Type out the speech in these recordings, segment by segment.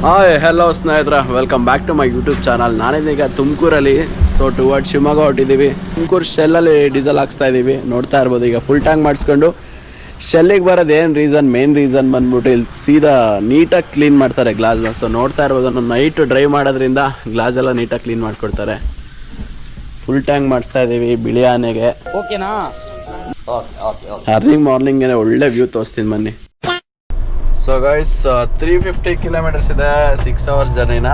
Hi hello ಸ್ನೇಹಿತರೆ, welcome back to my YouTube channel. ನಾನಿದೀಗ ತುಮಕೂರಲ್ಲಿ ಟುವರ್ಡ್ ಶಿವಮೊಗ್ಗ ಹೊಟ್ಟಿದ್ದೀವಿ. ತುಮಕೂರು ಶೆಲ್ಲಲ್ಲಿ ಡೀಸೆಲ್ ಹಾಕ್ಸ್ತಾ ಇದ್ದೀವಿ. ನೋಡ್ತಾ ಇರ್ಬೋದು, ಈಗ ಫುಲ್ ಟ್ಯಾಂಕ್ ಮಾಡಿಸ್ಕೊಂಡು ಶೆಲ್ಲಿಗೆ ಬರೋದು ಏನು ಮೇನ್ ರೀಸನ್ ಬಂದ್ಬಿಟ್ಟು ಇಲ್ಲಿ ಸೀದಾ ನೀಟಾಗಿ ಕ್ಲೀನ್ ಮಾಡ್ತಾರೆ ಗ್ಲಾಸ್ನ. ಸೊ ನೋಡ್ತಾ ಇರ್ಬೋದು, ನಾನು ನೈಟ್ ಡ್ರೈವ್ ಮಾಡೋದ್ರಿಂದ ಗ್ಲಾಸ್ ಎಲ್ಲ ನೀಟಾಗಿ ಕ್ಲೀನ್ ಮಾಡಿಕೊಡ್ತಾರೆ. ಫುಲ್ ಟ್ಯಾಂಕ್ ಮಾಡಿಸ್ತಾ ಇದ್ದೀವಿ ಬಿಳಿ ಆನೆಗೆ. ಓಕೆನಾ? ಮಾರ್ನಿಂಗ್ ಒಳ್ಳೆ ವ್ಯೂ ತೋರಿಸ್ತೀನಿ ಬನ್ನಿ. ಸೊ ಗೈಸ್, 350 ಕಿಲೋಮೀಟರ್ಸ್ ಇದೆ, 6 ಅವರ್ಸ್ ಜರ್ನಿನ.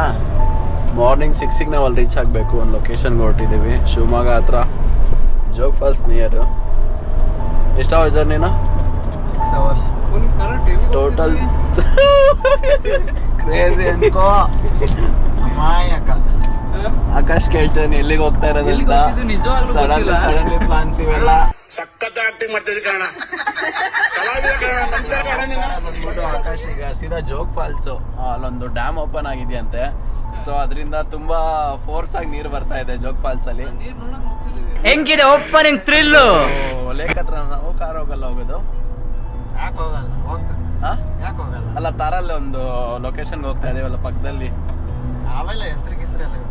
ಮಾರ್ನಿಂಗ್ 6ಗೆ ನಾವು ಅಲ್ಲಿ ರೀಚ್ ಆಗಬೇಕು. ಒಂದು ಲೊಕೇಶನ್ಗೆ ಹೊರಟಿದ್ದೀವಿ, ಶಿವಮೊಗ್ಗ ಹತ್ರ, ಜೋಗ್ ಫಾಲ್ಸ್ ನಿಯರ್. ಎಷ್ಟು ಅವರ್ಸ್ ಜರ್ನಿನ? 6 ಅವರ್ಸ್ ಟೋಟಲ್. ಕ್ರೇಜಿ ಅನ್ಕೋ. ಆಕಾಶ್ ಕೇಳ್ತೇನೆ ಎಲ್ಲಿಗೆ ಹೋಗ್ತಾ ಇರೋದ್ರಿಂದ. ಸಡನ್ಲಿ ಪ್ಲಾನ್ಸ್ ಇವೆಲ್ಲ. ಸಖತ್ ಆಕ್ಟಿಂಗ್ ಮಾಡ್ತಿದ್ದೆ ಕಾರಣ ಆಕಾಶ್ ಈಗ ಸೀದಾ ಜೋಗ್ ಫಾಲ್ಸ್, ಅಲ್ಲೊಂದು ಡ್ಯಾಮ್ ಓಪನ್ ಆಗಿದೆಯಂತೆ. ಸೊ ಅದರಿಂದ ತುಂಬಾ ಫೋರ್ಸ್ ಆಗಿ ನೀರು ಬರ್ತಾ ಇದೆ ಜೋಗ್ ಫಾಲ್ಸ್ ಅಲ್ಲಿ. ಹೆಂಗಿದೆ ಓಪನಿಂಗ್ ಥ್ರಿಲ್? ಲೇಕ್ ಹತ್ರ ನಾವು ಕಾರ್ ಹೋಗಲ್ಲ ಹೋಗೋದು. ಅಲ್ಲ, ತಾರಲ್ಲಿ ಒಂದು ಲೊಕೇಶನ್ಗೆ ಹೋಗ್ತಾ ಇದೀವಲ್ಲ ಪಕ್ಕದಲ್ಲಿ.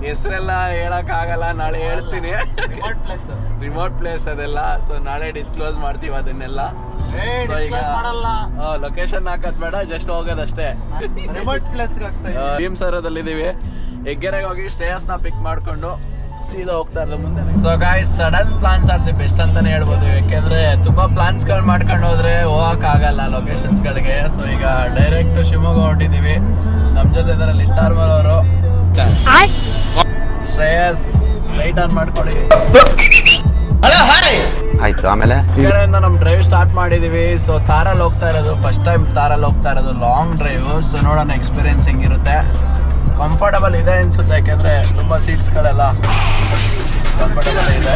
ಹೆಸರೆಲ್ಲ ಹೇಳಕ್ ಆಗಲ್ಲ, ನಾಳೆ ಹೇಳ್ತೀನಿ. ರಿಮೋಟ್ ಪ್ಲೇಸ್ ಅದೆಲ್ಲ. ಸೊ ನಾಳೆ ಡಿಸ್ಕ್ಲೋಸ್ ಮಾಡ್ತೀವಿ ಅದನ್ನೆಲ್ಲ. ಸೊ ಈಗ ಲೊಕೇಶನ್ ಹಾಕೋದ್ ಬೇಡ, ಜಸ್ಟ್ ಹೋಗೋದಷ್ಟೇ. ಭೀಮಸರದಲ್ಲಿದ್ದೀವಿ. ಹೆಗ್ಗೆರೆಗೆ ಹೋಗಿ ಶ್ರೇಯಸ್ನ ಪಿಕ್ ಮಾಡ್ಕೊಂಡು ಸೀದಾ ಹೋಗ್ತಾ ಇರೋದು ಮುಂದೆ. So guys, sudden plans are the best ಅಂತಾನೆ ಹೇಳ್ಬೋದು. ಯಾಕೆಂದ್ರೆ ತುಂಬಾ ಪ್ಲಾನ್ಸ್ ಗಳು ಮಾಡ್ಕೊಂಡು ಹೋದ್ರೆ ಹೋಗಕ್ ಆಗಲ್ಲ ಲೊಕೇಶನ್ಸ್ ಗಳಿಗೆ. ಸೊ ಈಗ ಡೈರೆಕ್ಟ್ ಶಿವಮೊಗ್ಗ ಹೊರಟಿದೀವಿ. ನಮ್ ಜೊತೆ ಇದಾರೆ ಲಿಟ್ಟಾರ್ಮಲ್ ಅವರು. ಶ್ರೇಯಸ್, ಲೈಟ್ ಆನ್ ಮಾಡ್ಕೊಳ್ಳಿ. ಆಯ್ತು. ಆಮೇಲೆ ನಮ್ ಡ್ರೈವ್ ಸ್ಟಾರ್ಟ್ ಮಾಡಿದೀವಿ. ಸೊ ತಾರಲ್ಲಿ ಹೋಗ್ತಾ ಇರೋದು, ಫಸ್ಟ್ ಟೈಮ್ ತಾರಲ್ಲಿ ಹೋಗ್ತಾ ಇರೋದು, ಲಾಂಗ್ ಡ್ರೈವ್. ಸೊ ನೋಡೋಣ ಎಕ್ಸ್ಪೀರಿಯನ್ಸ್ ಹೆಂಗಿರುತ್ತೆ. ಕಂಫರ್ಟಬಲ್ ಇದೆ ಅನ್ಸುತ್ತೆ, ಯಾಕೆಂದ್ರೆ ತುಂಬಾ ಸೀಟ್ಸ್ ಗಳೆಲ್ಲ ಕಂಫರ್ಟಬಲ್ ಇದೆ.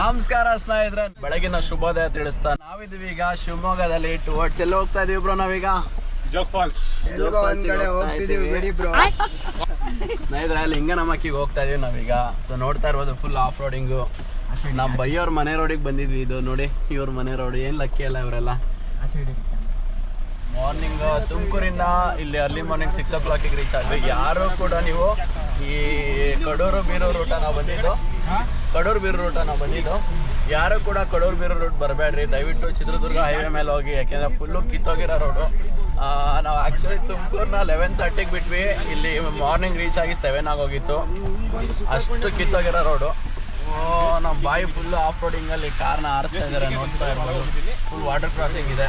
ನಮಸ್ಕಾರ ಸ್ನೇಹಿತರೆ, ಬೆಳಗಿನ ಶುಭೋದಯ ತಿಳಿಸ್ತಾ ನಾವಿದೀವಿ ಈಗ ಶಿವಮೊಗ್ಗದಲ್ಲಿ. ಟುವರ್ಡ್ಸ್ ಎಲ್ಲ ಹೋಗ್ತಾ ಇದೀವಿ ಬ್ರೋ ನಾವೀಗ? ಜೋಗ್ ಫಾಲ್ಸ್ ಸ್ನೇಹಿತರೆ, ಲಿಂಗನಮಕ್ಕಿಗೆ ಹೋಗ್ತಾ ಇದೀವಿ ನಾವೀಗ. ಸೊ ನೋಡ್ತಾ ಇರ್ಬೋದು, ಫುಲ್ ಆಫ್ ರೋಡಿಂಗು. ನಮ್ ಬೈಯವ್ರ ಮನೆ ರೋಡಿಗೆ ಬಂದಿದ್ವಿ. ಇದು ನೋಡಿ, ಇವ್ರ ಮನೆ ರೋಡ್. ಏನ್ ಲಕ್ಕಿ ಅಲ್ಲ ಇವರೆಲ್ಲ. ಮಾರ್ನಿಂಗ್ ತುಮಕೂರಿಂದ ಇಲ್ಲಿ ಅರ್ಲಿ ಮಾರ್ನಿಂಗ್ 6 o'clock ರೀಚ್ ಆದ್ವಿ. ಯಾರು ಕೂಡ ನೀವು ಈ ಕಡೂರು ಬೀರೂರು ರೂಟ ನಾವು ಬಂದಿದ್ದು, ಯಾರು ಕೂಡ ಕಡೂರು ಬೀರೂರು ರೂಟ್ ಬರಬೇಡ್ರಿ. ದಯವಿಟ್ಟು ಚಿತ್ರದುರ್ಗ ಹೈವೇ ಮೇಲೆ ಹೋಗಿ, ಯಾಕೆಂದ್ರೆ ಫುಲ್ಲು ಕಿತ್ತೋಗಿರೋ ರೋಡು. ನಾವು ಆ್ಯಕ್ಚುಲಿ ತುಮಕೂರನ್ನ 11:30ಗೆ ಬಿಟ್ವಿ. ಇಲ್ಲಿ ಮಾರ್ನಿಂಗ್ ರೀಚ್ ಆಗಿ 7 ಆಗೋಗಿತ್ತು. ಅಷ್ಟು ಕಿತ್ತೋಗಿರೋ ರೋಡು. ನಮ್ಮ ಬಾಯಿ ಫುಲ್ಲು ಆಫ್ ರೋಡಿಂಗಲ್ಲಿ ಕಾರ್ನ ಆರಿಸ್ತಾ ಇದ್ದಾರೆ, ನೋಡ್ತಾ ಇರ್ಬೋದು. ಫುಲ್ ವಾಟರ್ ಕ್ರಾಸಿಂಗ್ ಇದೆ.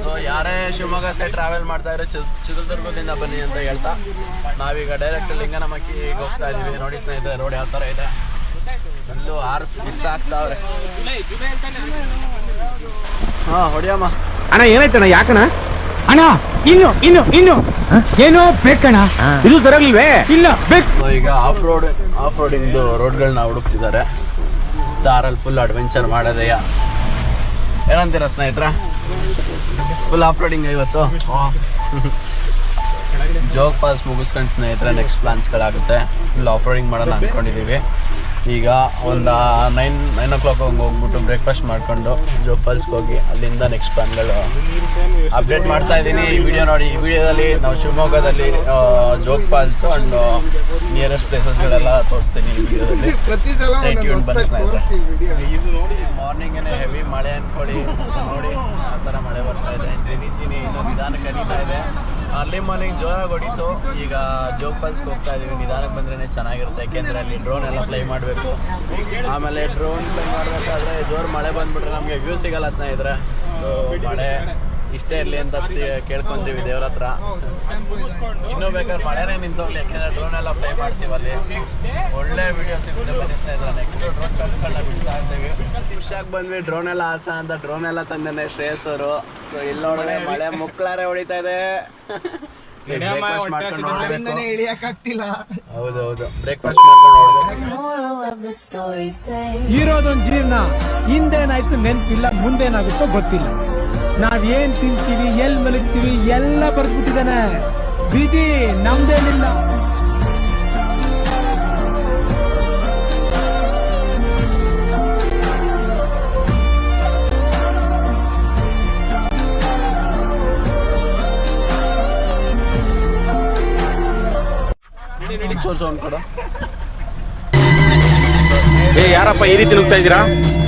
ಸೊ ಯಾರೇ ಶಿವಮೊಗ್ಗ ಸೈಡ್ ಟ್ರಾವೆಲ್ ಮಾಡ್ತಾ ಇರೋ ಚಿತ್ರದುರ್ಗದಿಂದ ಬನ್ನಿ ಅಂತ ಹೇಳ್ತಾ ನಾವೀಗ ಡೈರೆಕ್ಟ್ ಲಿಂಗನಮಕ್ಕಿಗೆ ಹೋಗ್ತಾ ಇದೀವಿ. ನೋಡಿ ಸ್ನೇಹಿತರೆ, ರೋಡ್ ಯಾವ ಥರ ಇದೆ. ಫುಲ್ಲು ಮಿಸ್ ಆಗ್ತಾವ್ರೆ. ಹೊಡಿಯಮ್ಮ. ಅಣ್ಣ ಏನಾಯ್ತಣ್ಣ? ಯಾಕಣ್ಣ ಅಣ್ಣ? ಇನ್ನು ಏನೋ ಬೇಕಣ್ಣ, ಇದು ತರಲಿಲ್ವೇ? ಇಲ್ಲ ಬೇಕು. ಸೊ ಈಗ ಆಫ್ ರೋಡಿಂಗ್ ರೋಡ್ಗಳನ್ನ ಹುಡುಕ್ತಿದ್ದಾರೆ. ದಾರಲ್ಲಿ ಫುಲ್ ಅಡ್ವೆಂಚರ್ ಮಾಡೋದೆಯಾ, ಏನಂತೀರ ಸ್ನೇಹಿತರ? ಫುಲ್ ಆಫ್ ರೋಡಿಂಗ್ ಇವತ್ತು. ಜೋಗ್ ಫಾಲ್ಸ್ ಮುಗಿಸ್ಕೊಂಡು ಸ್ನೇಹಿತರೆ ನೆಕ್ಸ್ಟ್ ಪ್ಲಾನ್ಸ್ಗಳಾಗುತ್ತೆ. ಫುಲ್ ಆಫ್ ರೋಡಿಂಗ್ ಮಾಡೋಣ ಅಂದ್ಕೊಂಡಿದ್ದೀವಿ. ಈಗ ಒಂದು 9 o'clock ಹೋಗ್ಬಿಟ್ಟು ಬ್ರೇಕ್ಫಾಸ್ಟ್ ಮಾಡಿಕೊಂಡು ಜೋಗ್ ಫಾಲ್ಸ್ಗೆ ಹೋಗಿ ಅಲ್ಲಿಂದ ನೆಕ್ಸ್ಟ್ ಪ್ಲಾನ್ಗಳು ಅಪ್ಡೇಟ್ ಮಾಡ್ತಾ ಇದ್ದೀನಿ. ಈ ವಿಡಿಯೋ ನೋಡಿ. ಈ ವಿಡಿಯೋದಲ್ಲಿ ನಾವು ಶಿವಮೊಗ್ಗದಲ್ಲಿ ಜೋಗ್ ಫಾಲ್ಸ್ ಆ್ಯಂಡ್ ನಿಯರೆಸ್ಟ್ ಪ್ಲೇಸಸ್ಗಳೆಲ್ಲ ತೋರಿಸ್ತೀನಿ ಈ ವಿಡಿಯೋದಲ್ಲಿ. ಸ್ಟೇ ಟ್ಯೂನ್ ಬನ್ನಿ ಸ್ನೇಹಿತರೆ. ಮಾರ್ನಿಂಗೇನೆ ಹೆವಿ ಮಳೆ ಅಂದ್ಕೊಳ್ಳಿ. ನೋಡಿ ಆ ಥರ ಮಳೆ ಬರ್ತಾ ಇದೆ. ಜೆನಿಸಿನಿ ಇನ್ನೂ ನಿಧಾನಕ್ಕೆ ಕರೀತಾ ಇದೆ. ಅರ್ಲಿ ಮಾರ್ನಿಂಗ್ ಜೋರಾಗಿ ಹೊಡಿತು. ಈಗ ಜೋಗ್ ಫಾಲ್ಸ್ಗೆ ಹೋಗ್ತಾ ಇದೀವಿ. ನಿಧಾನಕ್ಕೆ ಬಂದ್ರೇ ಚೆನ್ನಾಗಿರುತ್ತೆ, ಯಾಕೆಂದರೆ ಅಲ್ಲಿ ಡ್ರೋನ್ ಎಲ್ಲ ಫ್ಲೈ ಮಾಡಬೇಕು. ಆಮೇಲೆ ಡ್ರೋನ್ ಫ್ಲೈ ಮಾಡಬೇಕಾದ್ರೆ ಜೋರು ಮಳೆ ಬಂದುಬಿಟ್ರೆ ನಮಗೆ ವ್ಯೂ ಸಿಗಲ್ಲ ಸ್ನೇಹಿತರೆ. ಸೊ ಮಳೆ ಇಷ್ಟೇ ಇರಲಿ ಅಂತ ಕೇಳ್ಕೊತೀವಿ ದೇವ್ರ ಹತ್ರ. ಇನ್ನೂ ಬೇಕಾದ್ರೆ ಮಳೆನೇ ನಿಂತೋಗ್ಲಿ, ಯಾಕೆಂದರೆ ಡ್ರೋನ್ ಎಲ್ಲ ಫ್ಲೈ ಮಾಡ್ತೀವಿ. ಅಲ್ಲಿ ಒಳ್ಳೆ ವಿಡಿಯೋ ಸಿಗುತ್ತೆ ಬನ್ನಿ ಸ್ನೇಹಿತರೆ. ನೆಕ್ಸ್ಟ್ ಡ್ರೋನ್ ಶಾಟ್ಸ್ಗಳನ್ನ ಬಿಡ್ತಾ ಇರ್ತೀವಿ. ಖುಷಿಯಾಗಿ ಬಂದ್ವಿ ಡ್ರೋನ್ ಎಲ್ಲ ಆಸ ಅಂತ. ಡ್ರೋನ್ ಎಲ್ಲ ತಂದೇನೆ ಶ್ರೇಯಸ್ ಅವರು. ಸೊ ಇಲ್ಲಿ ನೋಡಿದ್ರೆ ಮಳೆ ಮುಕ್ಳಾರೆ ಹೊಡಿತಾ ಇದೆ. ಹೌದೌದು, ಬ್ರೇಕ್ಫಾಸ್ಟ್ ಮಾಡ್ಕೊಂಡು ಇರೋದೊಂದು ಜೀವನ. ಹಿಂದೇನಾಯ್ತು ನೆನಪಿಲ್ಲ, ಮುಂದೇನಾಗುತ್ತೋ ಗೊತ್ತಿಲ್ಲ. ನಾವ್ ಏನ್ ತಿಂತೀವಿ, ಎಲ್ಲಿ ಮಲಗ್ತೀವಿ ಎಲ್ಲ ಬರ್ದ್ಬಿಟ್ಟಿದ್ದಾನೆ. ವಿಧಿ ನಮ್ದೇನಿಲ್ಲ. ತೋರಿಸು ಅನ್ಕೊಡು. ಏ ಯಾರಪ್ಪ ಈ ರೀತಿ ನುಗ್ತಾ ಇದ್ದೀರಾ?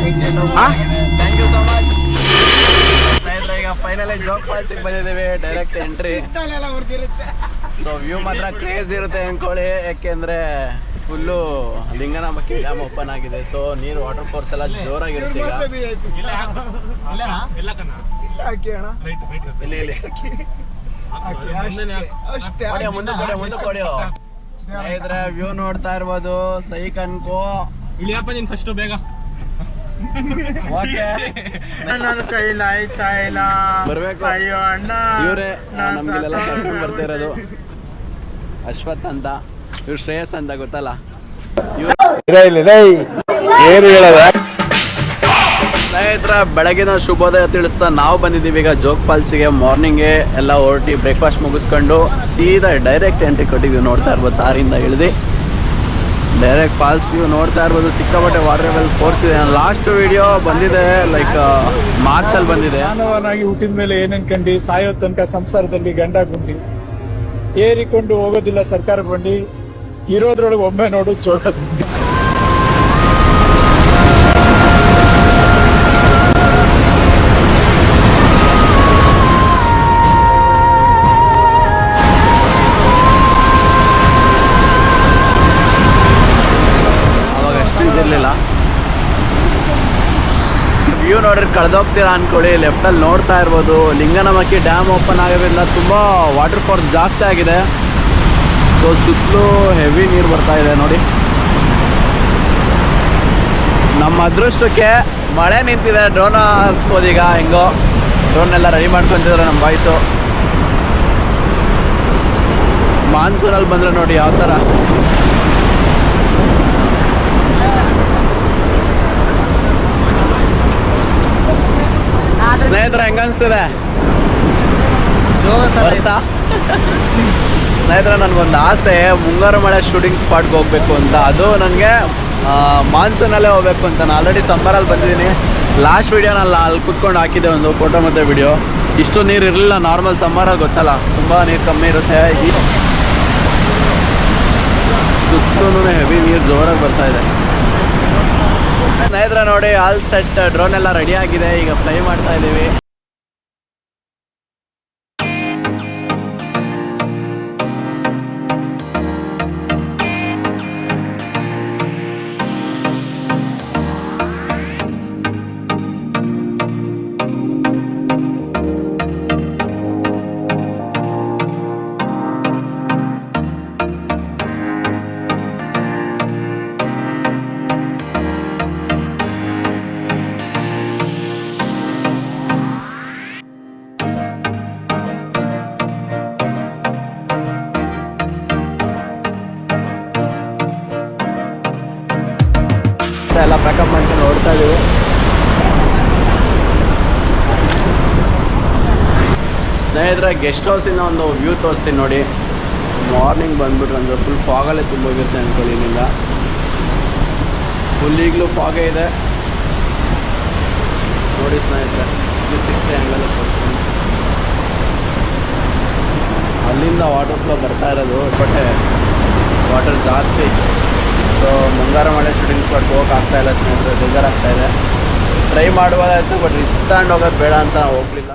ಥ್ಯಾಂಕ್ ಯು ಸೊ ಮಚ್ ಸ್ನೇಹಿತರೆ. ಈಗ ಫೈನಲಿ ಜೋಗ್ ಫಾಲ್ಸಿಗೆ ಬಂದಿದ್ದೀವಿ, ಡೈರೆಕ್ಟ್ ಎಂಟ್ರಿ. ಸೊ ವ್ಯೂ ಮಾತ್ರ ಕ್ರೇಜ್ ಇರುತ್ತೆ ಅನ್ಕೊಳ್ಳಿ, ಯಾಕೆಂದ್ರೆ ಫುಲ್ಲು ಲಿಂಗನಮಕ್ಕಿ ಡ್ಯಾಮ್ ಓಪನ್ ಆಗಿದೆ. ಸೊ ನೀರು ವಾಟರ್ ಫೋರ್ಸ್ ಎಲ್ಲ ಜೋರಾಗಿರುತ್ತೆ ಈಗ. ಇಲ್ಲಿ ಇಲ್ಲಿ ಮುಂದೆ ಕೊಡಿ. ಸ್ನೇಹಿತರೆ ವ್ಯೂ ನೋಡ್ತಾ ಇರ್ಬೋದು, ಸೈಕ್ ಅನ್ಕೋ. ಇಳಿಯಪ್ಪ ನೀನ್ ಫಸ್ಟ್ ಬೇಗ. ಓಕೆ ನನ್ನ ಕೈಲಿ ಆಯ್ತಾ ಇಲ್ಲ. ಬರ್ಬೇಕು. ಅಯ್ಯೋ ಅಣ್ಣ, ಇವ್ರೆ ನಮ್ಗೆಲ್ಲ ಕರ್ಕೊಂಡು ಬರ್ತಿರೋದು. ಅಶ್ವಥ್ ಅಂತ, ಇವ್ರು ಶ್ರೇಯಸ್ ಅಂತ, ಗೊತ್ತಲ್ಲ? ಏನು ಹೇಳದ? ಸ್ನೇಹಿತರ ಬೆಳಗಿನ ಶುಭೋದಯ ತಿಳಿಸ್ತಾ ನಾವು ಬಂದಿದ್ದೀವಿ ಈಗ ಜೋಗ್ ಫಾಲ್ಸಿಗೆ. ಮಾರ್ನಿಂಗ್ಗೆ ಎಲ್ಲ ಹೊರಟಿ ಬ್ರೇಕ್ಫಾಸ್ಟ್ ಮುಗಿಸ್ಕೊಂಡು ಸೀದಾ ಡೈರೆಕ್ಟ್ ಎಂಟ್ರಿ ಕೊಟ್ಟಿದ್ದೀವಿ. ನೋಡ್ತಾ ಇರ್ಬೋದು, ತಾರಿಂದ ಇಳಿದು ಡೈರೆಕ್ಟ್ ಫಾಲ್ಸ್ ವ್ಯೂ ನೋಡ್ತಾ ಇರ್ಬೋದು. ಸಿಕ್ಕಾಪಟ್ಟೆ ವಾಟರ್ ಲೆವೆಲ್ ಫೋರ್ಸ್ ಇದೆ. ಲಾಸ್ಟ್ ವಿಡಿಯೋ ಬಂದಿದೆ ಲೈಕ್ ಮಾರ್ಚಲ್ಲಿ ಬಂದಿದೆ. ಮಾನವನಾಗಿ ಹುಟ್ಟಿದ ಮೇಲೆ ಏನೇನ್ ಕಂಡು ಸಾಯೋ ತನಕ ಸಂಸಾರದಲ್ಲಿ ಗಂಡ ಗುಂಡಿ ಏರಿಕೊಂಡು ಹೋಗೋದಿಲ್ಲ ಸರ್ಕಾರ ಬಂಡಿ. ಇರೋದ್ರೊಳಗೆ ಒಮ್ಮೆ ನೋಡು ಚೋಟದ. ಅವಾಗ ಅಷ್ಟು ಇದಿರಲಿಲ್ಲ. ವ್ಯೂ ನೋಡ್ರಿ ಕಳೆದೋಗ್ತೀರಾ ಅನ್ಕೊಳ್ಳಿ. ಲೆಫ್ಟಲ್ಲಿ ನೋಡ್ತಾ ಇರ್ಬೋದು, ಲಿಂಗನಮಕ್ಕಿ ಡ್ಯಾಮ್ ಓಪನ್ ಆಗೋದ್ರಿಂದ ತುಂಬ ವಾಟರ್ ಫೋರ್ಸ್ ಜಾಸ್ತಿ ಆಗಿದೆ. ಸೊ ಸುತ್ತಲೂ ಹೆವಿ ನೀರು ಬರ್ತಾ ಇದೆ ನೋಡಿ. ನಮ್ಮ ಅದೃಷ್ಟಕ್ಕೆ ಮಳೆ ನಿಂತಿದೆ. ಡ್ರೋನ್ ಹಾರಿಸ್ಬೋದು ಈಗ. ಹೆಂಗೋ ಡ್ರೋನ್ ಎಲ್ಲ ರೆಡಿ ಮಾಡ್ಕೊತಿದ್ದಾರೆ ನಮ್ಮ ಬಾಯ್ಸು. ಮಾನ್ಸೂನಲ್ಲಿ ಬಂದರೆ ನೋಡಿ ಯಾವ ಥರ. ಸ್ನೇಹಿತರೆ ಹೆಂಗನ್ಸ್ತಿದೆ ಬರ್ತಾ? ಸ್ನೇಹಿತರೆ ನನಗೊಂದು ಆಸೆ, ಮುಂಗಾರು ಮಳೆ ಶೂಟಿಂಗ್ ಸ್ಪಾಟ್ಗೆ ಹೋಗ್ಬೇಕು ಅಂತ. ಅದು ನನಗೆ ಮಾನ್ಸೂನಲ್ಲೇ ಹೋಗ್ಬೇಕು ಅಂತ. ನಾನು ಆಲ್ರೆಡಿ ಸಮ್ಮರಲ್ಲಿ ಬಂದಿದ್ದೀನಿ. ಲಾಸ್ಟ್ ವೀಡಿಯೋನಲ್ಲಿ ಅಲ್ಲಿ ಕುತ್ಕೊಂಡು ಹಾಕಿದ್ದೆ ಒಂದು ಫೋಟೋ ಮತ್ತು ವಿಡಿಯೋ. ಇಷ್ಟು ನೀರು ಇರಲಿಲ್ಲ ನಾರ್ಮಲ್ ಸಮ್ಮರಲ್ಲಿ, ಗೊತ್ತಲ್ಲ, ತುಂಬ ನೀರು ಕಮ್ಮಿ ಇರುತ್ತೆ. ಈ ಸುತ್ತಲೂ ಹೆವಿ ನೀರು ಜೋರಾಗಿ ಬರ್ತಾ ಇದೆ. ಸ್ನೇಹಿತರೆ ನೋಡಿ, ಆಲ್ ಸೆಟ್, ಡ್ರೋನ್ ಎಲ್ಲ ರೆಡಿ ಆಗಿದೆ. ಈಗ ಫ್ಲೈ ಮಾಡ್ತಾ ಇದ್ದೀವಿ. ಎಲ್ಲ ಪ್ಯಾಕಪ್ ಮಾಡ್ಕೊಂಡು ನೋಡ್ತಾ ಇದ್ದೀವಿ. ಸ್ನೇಹಿತರೆ ಗೆಸ್ಟ್ ಹೌಸಿಂದ ಒಂದು ವ್ಯೂ ತೋರಿಸ್ತೀನಿ ನೋಡಿ. ಮಾರ್ನಿಂಗ್ ಬಂದ್ಬಿಟ್ರೆ ಅಂದರೆ ಫುಲ್ ಫಾಗಲ್ಲೇ ತುಂಬೋಗಿರುತ್ತೆ ಅಂದ್ಕೊಳ್ಳಿ. ಇಲ್ಲಿಂದ ಫುಲ್ ಈಗಲೂ ಫಾಗೇ ಇದೆ ನೋಡಿ ಸ್ನೇಹಿತರೆ. 360 ಆ್ಯಂಗಲ್ ತೋರಿಸ್ತೀನಿ. ಅಲ್ಲಿಂದ ವಾಟರ್ ಫ್ಲೋ ಬರ್ತಾ ಇರೋದು, ಬಟ್ ವಾಟರ್ ಜಾಸ್ತಿ. ಸೊ ಮುಂಗಾರು ಮಳೆ ಶೂಟಿಂಗ್ ಸ್ಪಾಟ್ಗೆ ಹೋಗೋಕ್ಕಾಗ್ತಾ ಇಲ್ಲ ಸ್ನೇಹಿತರೆ, ಬೇಜಾರಾಗ್ತಾ ಇದೆ. ಟ್ರೈ ಮಾಡ್ಬೋದಾಯಿತು, ಬಟ್ ರಿಸ್ಕ್ ತಗೊಂಡು ಹೋಗೋದು ಬೇಡ ಅಂತ ಹೋಗಲಿಲ್ಲ.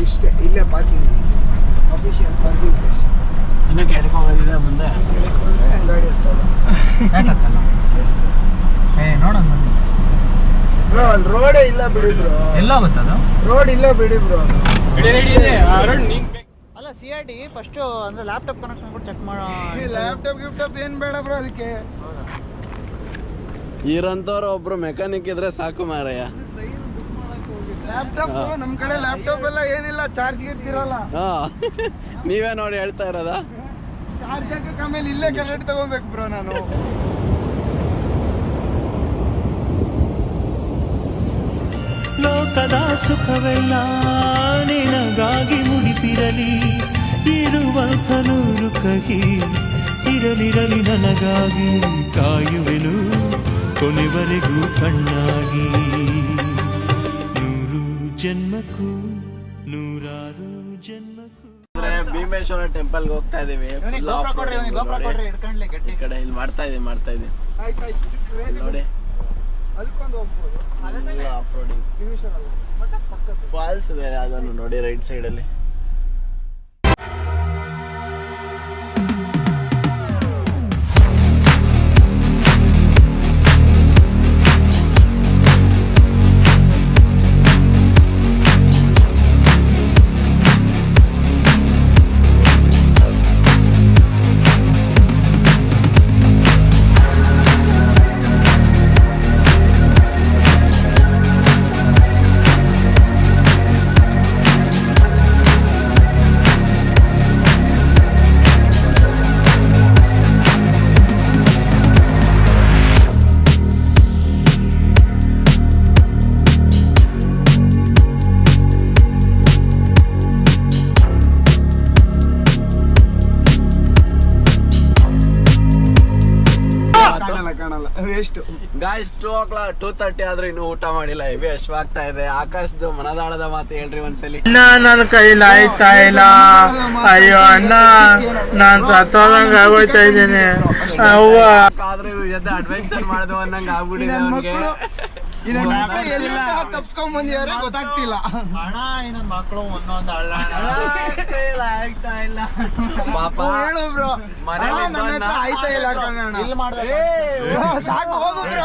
ಇಷ್ಟೇ ಇಲ್ಲೇ ಪಾರ್ಕಿಂಗ್ ಅಫಿಷಿಯಲ್ ಪಾರ್ಕಿಂಗ್ ಪ್ಲೇಸ್. ಇನ್ನು ಕೇಳ್ಕೊಂಡ್ಬಂದಿದೆ ಮುಂದೆ ಗಾಡಿ ಬ್ರೋ ಅಲ್ಲಿ ರೋಡೇ ಇಲ್ಲ ಬಿಡಿ ಬ್ರೋ. ಎಲ್ಲ ಹೋಗುತ್ತದು ರೋಡ್ ಇಲ್ಲ ಬಿಡಿ ಬ್ರೋ. ಅಲ್ಲ CRT ಫಸ್ಟ್ ಅಂದ್ರೆ ಲ್ಯಾಪ್ಟಾಪ್ ಕನೆಕ್ಷನ್ ಕೂಡ ಚೆಕ್ ಮಾಡೋ. ಲ್ಯಾಪ್ಟಾಪ್ ಗಿಫ್ಟಾಪ್ ಏನ್ ಬೇಡ ಬ್ರೋ ಅದಕ್ಕೆ. ಇರಂತವ್ರು ಒಬ್ರು ಮೆಕ್ಯಾನಿಕ್ ಇದ್ರೆ ಸಾಕು ಮಾರಯ್ಯ. ಲ್ಯಾಪ್ಟಾಪ್ ನಮ್ ಕಡೆ ಲ್ಯಾಪ್ಟಾಪ್ ಎಲ್ಲ ಏನಿಲ್ಲ, ಚಾರ್ಜ್ ಇರ್ತಿರಲ್ಲ. ಹಾ ನೀವೇ ನೋಡಿ ಹೇಳ್ತಾ ಇರೋದಾ? ಚಾರ್ಜ್ ಹಾಕಕ್ಕೆ ಆಮೇಲೆ ಇಲ್ಲೇ ಕನೆಕ್ಟ್ ತಗೋಬೇಕು ಬ್ರೋ ನಾನು. ಲೋಕದ ಸುಖವೆಲ್ಲ ನಿನಗಾಗಿ ಮುಡಿಪಿರಲಿ, ಇರುವಂಥ ನೂರು ಕಹಿ ಇರಲಿರಲಿ ನನಗಾಗಿ, ಕಾಯುವೆನು ಕೊನೆವರೆಗೂ ಕಣ್ಣಾಗಿ. ನೂರು ಜನ್ಮಕ್ಕೂ ನೂರಾರು ಜನ್ಮಕ್ಕೂ. ಭೀಮೇಶ್ವರ ಟೆಂಪಲ್ಗೆ ಹೋಗ್ತಾ ಇದೀವಿ. ಇಟ್ಕೊಂಡ್ಲಿ ಗಟ್ಟಿ. ಈ ಕಡೆ ಇಲ್ಲಿ ಮಾಡ್ತಾ ಇದೀವಿ ಆಯ್ತಾಯ್ತು ನೋಡಿ. ಅಲ್ಕೊಂಡು ಹೋಗ್ಬೋದು. ಆಫ್ ರೋಡಿಂಗ್ ನಿಮಿಷದಲ್ಲ ಮತ್ತೆ ಪಕ್ಕದ ಫಾಲ್ಸ್ ಇದೆ ಅದನ್ನು ನೋಡಿ ರೈಟ್ ಸೈಡ್ ಅಲ್ಲಿ. ಕಾಣಲ್ಲ ವೇಸ್ಟ್. ಗಾಯ್ಸ್ 2:30 ಆದ್ರೂ ಇನ್ನು ಊಟ ಮಾಡಿಲ್ಲ. ಹೆವಿ ಹಶ್ವಾಗ್ತಾ ಇದೆ. ಆಕಾಶದ ಮನದಾಳದ ಮಾತು ಹೇಳ್ರಿ ಒಂದ್ಸಲಿ. ಅಣ್ಣ ನನ್ನ ಕೈಲಿ ಆಯ್ತಾ ಇಲ್ಲ. ಅಯ್ಯೋ ಅಣ್ಣ ನಾನ್ ಸತ್ತೋದಂಗ ಆಗೋಯ್ತಾ ಇದ್ದೀನಿ. ಅವ್ವ ಆದ್ರೆ ಇವ್ರ ಜೊತೆ ಅಡ್ವೆಂಚರ್ ಮಾಡಿದ್ವು ಅನ್ನಂಗ ಆಗ್ಬಿಟ್ಟಿದೆ ಅವ್ನಿಗೆ. ತಪ್ಸ್ಕೊಂಡ್ ಬಂದಿದ್ದಾರೆ ಗೊತ್ತಾಗ್ತಿಲ್ಲ. ಅಣ್ಣ ಇನ್ನೊಂದು ಮಕ್ಕಳು ಒಂದೊಂದು ಹಳ್ಳ. ಪಾಪ ಹೇಳು ಬ್ರೋ. ಮನೇಲಿ ಆಯ್ತಾ ಇಲ್ಲ ಕಣಣ್ಣ. ಇಲ್ಲಿ ಮಾಡ್ಬೇಕು. ಸಾಕು ಹೋಗು ಬ್ರೋ.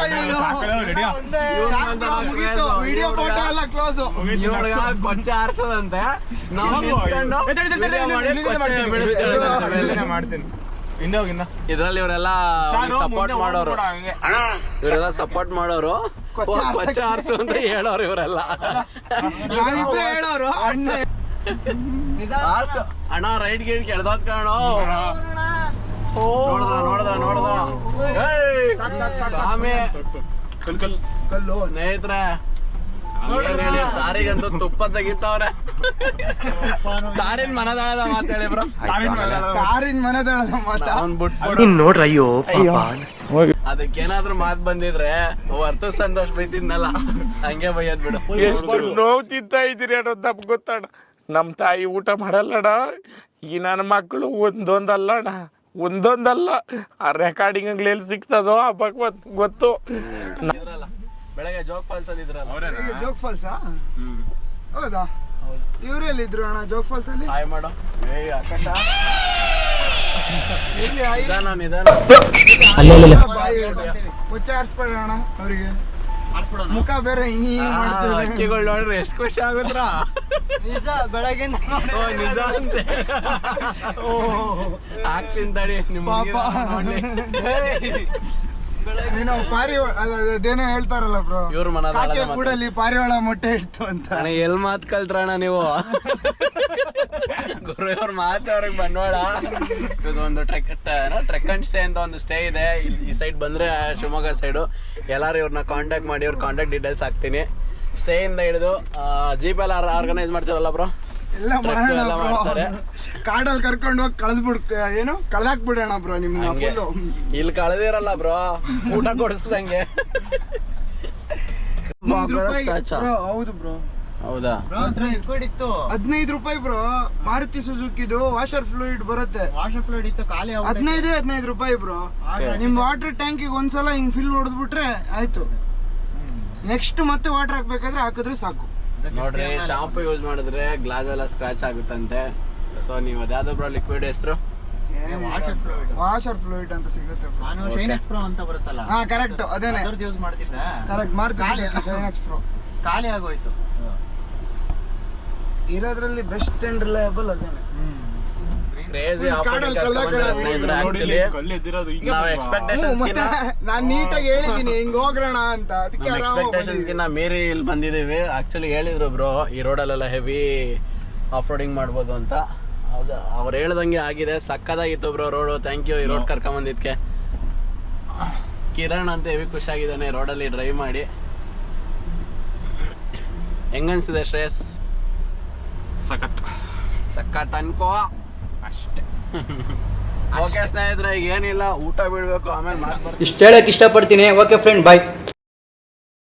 ಮುಗೀತು ವಿಡಿಯೋ ಫೋಟೋ ಎಲ್ಲ ಕ್ಲೋಸ್. ಇವ್ರಿಗೆ ಕೊಚ್ಚೆ ಆರ್ಸೋದಂತೆ. ನಾವು ನಿಂತ್ಕೊಂಡು video ಮಾಡಿ ಕೊಚ್ಚೆ ಬೆಳೆಸ್ಕೊಳ್ಳೋದಂತೆ ಮೇಲೆ. ಮಾಡ್ತೀನಿ ಹಿಂದೆ ಹೋಗಿಂದ ಇದ್ರಲ್ಲಿ ಇವರೆಲ್ಲ ಸಪೋರ್ಟ್ ಮಾಡೋರು. ಇವರೆಲ್ಲ ಸಪೋರ್ಟ್ ಮಾಡೋರು. ಕೊಚ್ಚೆ ಆರ್ಸು ಅಂತ ಹೇಳೋರು ಇವರೆಲ್ಲ. ನಾವಿಬ್ರು ಹೇಳೋರು ಅಣ್ಣ. ಆರ್ಸು ಅಣ್ಣ ರೈಟ್ ಗೇಟ್ ಕೆಳ್ದೋದ್ ಕಾಣೋ. ನೋಡಿದ್ರ ಸ್ವಾಮಿ ಕಲ್ಲು ಸ್ನೇಹಿತರೆ ಏನ್ ಹೇಳಿ, ತಾರಿಗಂತೂ ತುಪ್ಪ ತೆಗಿತಾವ್ರೆ. ತಾರಿನ ಮನದಾಳದ ಮಾತಾಡಿ ಬ್ರೋ. ಕಾರಿನ ಮನೆದಳದ ಮಾತಾ. ಅವ್ನ್ ಬಿಟ್ಬಿಡು ನೋಡ್ರ ಅಯ್ಯೋ ಅದಕ್ಕೇನಾದ್ರೂ ಮಾತ್ ಬಂದಿದ್ರೆ ವರ್ತು ಸಂತೋಷ್ ಬೈತಿದ್ನಲ್ಲ ಹಂಗೆ ಬೈಯದ್ ಬಿಡು. ಎಷ್ಟು ನೋವು ತಿಂತಾ ಇದ್ದೀರಿ ಅನ್ನೋದು ನಮ್ಗೆ ಗೊತ್ತಣ್ಣ. ನಮ್ಮ ತಾಯಿ ಊಟ ಮಾಡಲ್ಲಣ್ಣ. ಈ ನನ್ನ ಮಕ್ಕಳು ಒಂದೊಂದಲ್ಲ ಆ ರೆಕಾರ್ಡಿಂಗ್ಗಳಲ್ಲಿ ಸಿಗ್ತದೋ ಆ ಭಗವತ್ ಗೊತ್ತು. ಇದ್ರಲ್ಲ ಬೆಳಗ್ಗೆ ಜೋಗ್ ಫಾಲ್ಸ್ ಅಲ್ಲಿ ಇದ್ರಲ್ಲ. ಜೋಗ್ ಫಾಲ್ಸಾ? ಹೌದಾ? ಇವ್ರೆಲ್ಲಿದ್ರು ಅಣ್ಣ ಜೋಗ್ ಫಾಲ್ಸ್ ಅಲ್ಲಿ? ಹಾಯ್ ಮಾಡೋ. ಆಕಾಶ ಎಲ್ಲಿ ನಿಧಾನ ಮುಚ್ಚ ಆರಿಸ್ಬೇಡ ಅಣ್ಣ ಅವ್ರಿಗೆ. ಮುಖ ಬೇರೆ ಅಕ್ಕಿಗಳು ನೋಡ್ರಿ ಎಷ್ಟು ಖುಷಿ ಆಗುದ್ರ. ನಿಜ ಬೆಳಗ್ಗೆ ನಿಜ ಅಂತೆ. ಹಾಕ್ತೀನಿ ತಡಿ ನಿಮ್ಮ ನೀನು ಅದೇನೋ ಹೇಳ್ತಾರಲ್ಲ ಬ್ರೋ, ಇವ್ರ ಮನದಾಳದ ಕೂಡಲ್ಲಿ ಪಾರಿವಾಳ ಮೊಟ್ಟೆ ಇಡ್ತು ಅಂತ. ಎಲ್ ಮಾತ್ ಕಲ್ತ್ರಣ ನೀವು? ಗುರು ಇವ್ರ ಮಾತು ಅವ್ರಿಗೆ ಬಂಡವಾಳ. ಒಂದು ಟ್ರೆಕ್ ಅಂಡ್ ಸ್ಟೇ ಅಂತ ಒಂದು ಸ್ಟೇ ಇದೆ ಈ ಸೈಡ್ ಬಂದ್ರೆ, ಶಿವಮೊಗ್ಗ ಸೈಡು. ಎಲ್ಲಾರು ಇವ್ರನ್ನ ಕಾಂಟ್ಯಾಕ್ಟ್ ಮಾಡಿ ಇವ್ರ ಕಾಂಟ್ಯಾಕ್ಟ್ ಡೀಟೇಲ್ಸ್ ಹಾಕ್ತೀನಿ. ಸ್ಟೇ ಇಂದ ಹಿಡಿದು ಜೀಪ್ ಎಲ್ಲ ಆರ್ಗನೈಸ್ ಮಾಡ್ತಿರಲ್ಲ ಬ್ರೋ, ಎಲ್ಲ ಮಾಡ್ತಾರೆ. ಕಾಡಲ್ಲಿ ಕರ್ಕೊಂಡು ಹೋಗಿ ಏನು ಕಳ್ದಾಕ್ಬಿಡೋಣ ಬ್ರೋ ನಿಮ್ಗೆ. ಇಲ್ಲಿ ಕಳೆದಿರಲ್ಲ ಬ್ರೋ, ಊಟ ಕೊಡಿಸ್ದಂಗೆ. ಹೌದು ಬ್ರೋ. ಹೌದಾ? 15 ರೂಪಾಯಿ ಬ್ರೋ. ಮಾರುತಿ ಸುಜುಕಿದು ವಾಷರ್ ಫ್ಲೂಯಿಡ್ ಬರುತ್ತೆ. ವಾಷರ್ ಫ್ಲೂಯಿಡ್ ಇತ್ತು ಖಾಲಿ 15 ರೂಪಾಯಿ ಬ್ರೋ. ನಿಮ್ ವಾಟರ್ ಟ್ಯಾಂಕಿಗೆ ಒಂದ್ಸಲ ಹಿಂಗ್ ಫಿಲ್ ಹೊಡೆದ್ಬಿಟ್ರೆ ಆಯ್ತು. ನೆಕ್ಸ್ಟ್ ಮತ್ತೆ ವಾಟರ್ ಹಾಕ್ಬೇಕಾದ್ರೆ ಹಾಕಿದ್ರೆ ಸಾಕು. ನೋಡ್ರಿ ಶಾಂಪು ಯೂಸ್ ಮಾಡಿದ್ರೆ ಗ್ಲಾಸ್ ಎಲ್ಲ ಸ್ಕ್ರಾಚ್ ಆಗುತ್ತಂತೆ. ಸೊ ನೀವು ಅದ್ಯಾವ್ದು ಬ್ರೋ ಲಿಕ್ವಿಡ್ ಹೆಸರು? ವಾಷರ್ ಫ್ಲೂಯಿಡ್ ಅಂತ ಸಿಗುತ್ತೆ. ನಾನು ಶೈನೆಕ್ಸ್ ಪ್ರೋ ಅಂತ ಬರುತ್ತಲ್ಲ, ಹಾ ಕರೆಕ್ಟ್ ಅದೇನೆ ಯೂಸ್ ಮಾಡ್ತಿದ್ದೆ. ಕರೆಕ್ಟ್ ಮಾಡ್ತೀನಿ. ಶೈನೆಕ್ಸ್ ಪ್ರೋ ಖಾಲಿ ಆಗೋಯ್ತು. ಇರೋದ್ರಲ್ಲಿ ಬೆಸ್ಟ್ ಅಂಡ್ ರಿಲಯಬಲ್ ಅದೇನೆ. ಕ್ರೇಜಿ ಆಫರ್ ಸ್ನೇಹಿತರೆ. ಆಕ್ಚುಲಿ ನಾವು ಎಕ್ಸ್ಪೆಕ್ಟೇಷನ್ಸ್ ನಾನ್ ನೀಟಾಗಿ ಹೇಳಿದೀನಿ ಹಿಂಗ್ ಹೋಗ್ರೋಣ ಅಂತ, ಅದಕ್ಕೆ ಎಕ್ಸ್ಪೆಕ್ಟೇಷನ್ಸ್ ಗಿನ್ನ ಮೀರಿ ಇಲ್ಲಿ ಬಂದಿದ್ದೀವಿ. ಆಕ್ಚುಲಿ ಹೇಳಿದ್ರು ಬ್ರೋ ಈ ರೋಡಲ್ಲೆಲ್ಲ ಹೆವಿ ಆಫ್ ರೋಡಿಂಗ್ ಮಾಡ್ಬೋದು ಅಂತ. ಹೌದು, ಅವ್ರು ಹೇಳ್ದಂಗೆ ಆಗಿದೆ. ಸಕ್ಕದಾಗಿತ್ತು ಬ್ರೋ ರೋಡು. ಥ್ಯಾಂಕ್ ಯು ಈ ರೋಡ್ ಕರ್ಕೊಂಬಂದಿದ್ಕೆ. ಕಿರಣ್ ಅಂತ ಹೆವಿ ಖುಷಿಯಾಗಿದ್ದಾನೆ ರೋಡಲ್ಲಿ ಡ್ರೈವ್ ಮಾಡಿ. ಹೆಂಗನ್ಸಿದೆ ಶ್ರೇಯಸ್? ಸಖತ್ ಅನ್ಕೋ ಅಷ್ಟೇ. ಓಕೆ ಸ್ನೇಹಿತರೆ, ಈಗ ಏನಿಲ್ಲ, ಊಟ ಬಿಡ್ಬೇಕು, ಆಮೇಲೆ ಮಾತು ಬರ್ತೀನಿ. ಇಷ್ಟು ಹೇಳಕ್ ಇಷ್ಟಪಡ್ತೀನಿ. ಓಕೆ ಫ್ರೆಂಡ್, ಬಾಯ್.